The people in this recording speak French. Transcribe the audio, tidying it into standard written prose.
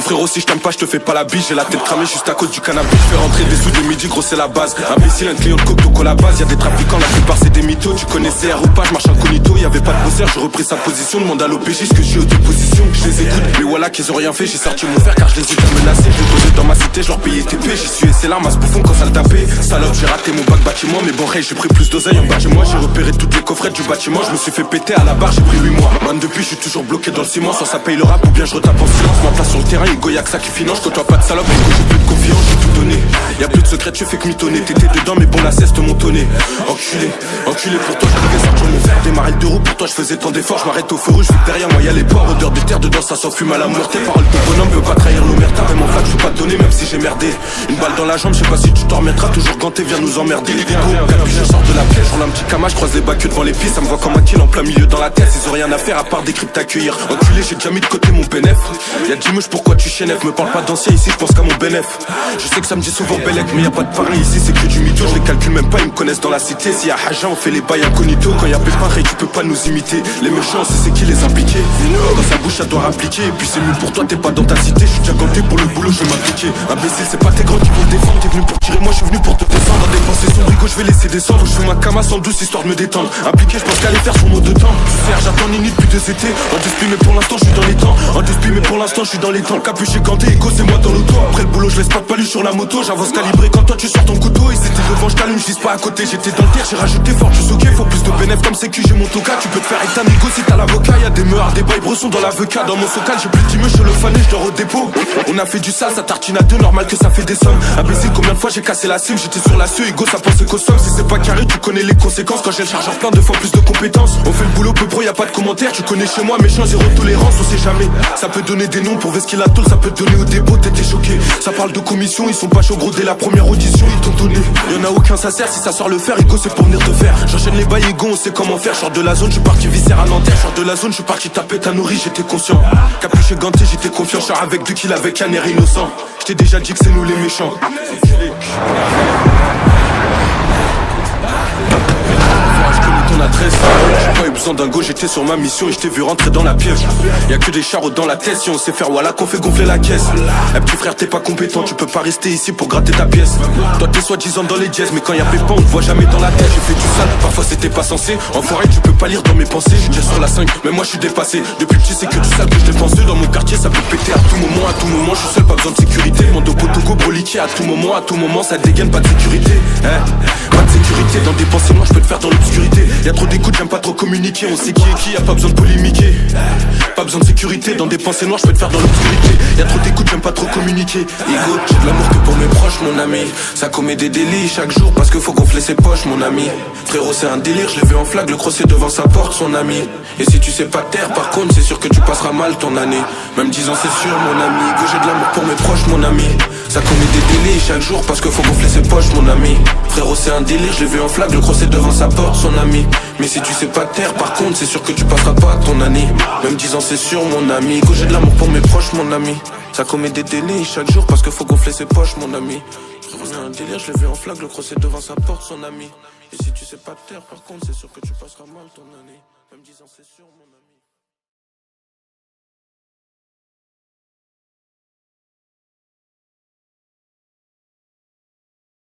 frérot, si je t'aime pas, je te fais pas la biche. J'ai la tête cramée juste à cause du cannabis. Je fais rentrer des sous de midi, gros c'est la base. Imbécile, un client de coke, donc à la base. Y'a des trafiquants, la plupart c'est des mythos. Tu connais CR ou pas, je marche incognito. Y'avait pas de bosseur, je repris sa position. Demande à l'OPJ ce que je suis aux dépositions. Je les écoute, mais voilà qu'ils ont rien fait. J'ai sorti mon fer car je les ai menacés. Je les posais dans ma cité, je leur payais TP. J'y suis et c'est larmes à ce bouffon quand ça le tapait. Salope, j'ai raté mon bac bâtiment. Mais bon, j'ai pris plus d'oseille en bas de moi. J'ai repéré toutes les coffrettes du bâtiment. Je me suis fait péter à la barre, j'ai pris 8 mois. Man, depuis, je suis toujours bloqué dans le ciment. Soit ça paye le rap ou bien je retape en silence. Ma place sur le terrain, Ego, y'a que ça qui finance. Je côtoie pas de salope, Ego, j'ai plus de confiance, j'ai tout donné. Y'a plus de secret, tu fais que mitonner. T'étais dedans, mais bon, la cesse te montonnait. Enculé, enculé pour toi, je devais sortir mon fer. Démarrer le deux roues, pour toi, je faisais tant d'efforts. Je m'arrête au feu rouge, vu que derrière moi y'a les ports. Odeur de terre dedans, ça s'enfume à la mort. Tes paroles de bonhomme peut pas trahir l'omerta. Même en flaque, je peux pas te donner, même si j'ai merdé. Une balle dans la jambe, je sais pas si tu t'en remettras. Toujours ganté, viens nous emmerder. Capuche, je sors de la pièce, je roule un petit cama, je croise les bacs devant les pistes. Ça me voit comme un kill en plein milieu dans la tête. Ils ont rien à faire à part des cryptes t'accueillir. Enculé, j'ai déjà mis de côté mon bénéf. Y'a 10 mouches, pourquoi tu chénef? Me parle pas d'ancien ici, je pense qu'à mon bénéf. Je sais que ça me dit souvent Bellec, mais y'a pas de pareil ici, c'est que du mytho. Je les calcule même pas, ils me connaissent dans la cité. S'il y a Haja, on fait les bails incognito. Quand y'a Pépin, tu peux pas nous imiter. Les méchants, c'est qui les impliquer. Quand ça bouge, ça doit rappliquer. Et puis c'est mieux pour toi, t'es pas dans ta cité. Je suis déjà ganté pour le boulot, je vais m'appliquer. Imbécile, c'est pas tes grands qui vont te défendre. T'es venu pour tirer, moi je suis venu pour te descendre. Dépenser son brigo, je vais laisser descendre. Je fais ma cama sans douce histoire de me détendre. Impliqué, je pense qu'aller faire son mot de temps. Tu sais, j'attends Nini depuis 2 étés. En dispi, mais pour l'instant, je suis dans les temps. En dispi, mais pour l'instant, je suis dans les temps. Capuché, ganté, Ego, c'est moi dans l'auto. Après le boulot, je laisse pas de palu sur la moto. J'avance calibré quand toi tu sors ton couteau. Ils étaient devant, je t'allume, je vise pas à côté. J'étais dans le terre, j'ai rajouté fort, tu ok. Faut plus de bénéf comme sécu, j'ai mon toca. Tu peux te faire avec ta négo si t'as l'avocat. Y'a des meurs, des bails bressons dans l'avocat. Dans mon socal, j'ai plus de 10 je le fané, je dors au dépôt. On a fait du sale, ça tartine à deux, normal que ça fait des sommes. Imbécile, combien de fois j'ai cassé la cime. J'étais sur la CE, Ego, ça pense qu'au somme. Si c'est pas carré, tu connais les conséquences. Quand j'ai le chargeur plein, 2 fois plus de compétences. On fait le boulot, peu pro, y'a pas de commentaires. Tu connais chez moi, méchant, zéro tolérance, on sait jamais. Ça peut donner des noms pour ver ce qu'il a tôle, ça peut te donner au dépôt, t'étais choqué. Ça parle de commission, ils sont pas chauds gros dès la première audition, ils t'ont donné. Y'en a aucun, ça sert, si ça sort le fer, Ego, c'est pour venir te faire. J'enchaîne les bails, Ego, on sait comment faire. Sors de la zone, je suis parti viscère à Nanterre. Sors de la zone, je suis parti taper ta nourrice, j'étais conscient. Capuché, ganté, j'étais confiant. Sors avec 2 kills avec un air innocent. J't'ai déjà dit que c'est nous les méchants. Ton adresse, j'ai pas eu besoin d'un go, j'étais sur ma mission et je t'ai vu rentrer dans la pièce. Y'a que des charros dans la tête, si on sait faire voilà qu'on fait gonfler la caisse. Eh petit frère, t'es pas compétent, tu peux pas rester ici pour gratter ta pièce. Toi t'es soi-disant dans les jazz, mais quand y'a Pépin on te voit jamais dans la tête. J'ai fait du sale, parfois c'était pas censé. Enfoiré, tu peux pas lire dans mes pensées. J'suis sur la 5, mais moi je suis dépassé. Depuis petit c'est que du sale que je dépense. Dans mon quartier ça peut péter à tout moment, je suis seul, pas besoin de sécurité. Mon dos potoco broliqué à tout moment, ça dégaine, pas de sécurité. Pas de sécurité, dans des pensées, moi je peux te faire dans l'obscurité. Y'a trop d'écoute, j'aime pas trop communiquer. On sait qui est qui, y'a pas besoin de polémiquer. Pas besoin de sécurité, dans des pensées noires, je peux te faire dans l'obscurité. Y'a trop d'écoute, j'aime pas trop communiquer. Ego, j'ai de l'amour que pour mes proches, mon ami. Ça commet des délits chaque jour parce que faut gonfler ses poches, mon ami. Frérot, c'est un délire, je l'ai vu en flag, le crosser devant sa porte, son ami. Et si tu sais pas taire, par contre, c'est sûr que tu passeras mal ton année. Même 10 ans, c'est sûr, mon ami. Que j'ai de l'amour pour mes proches, mon ami. Ça commet des délits chaque jour parce que faut gonfler ses poches, mon ami. Frérot, c'est un délire, je l'ai vu en flag, le crosser devant sa porte, son ami. Mais si tu sais pas taire, par contre, c'est sûr que tu passeras pas ton année. Même 10 ans, c'est sûr, mon ami. Que j'ai de l'amour pour mes proches, mon ami. Ça commet des délits chaque jour parce que faut gonfler ses poches, mon ami. Frérot, c'est un délire, je l'ai vu en flag, le crosser devant sa porte, son ami. Et si tu sais pas taire, par contre, c'est sûr que tu passeras mal ton année. Même 10 ans, c'est sûr, mon ami.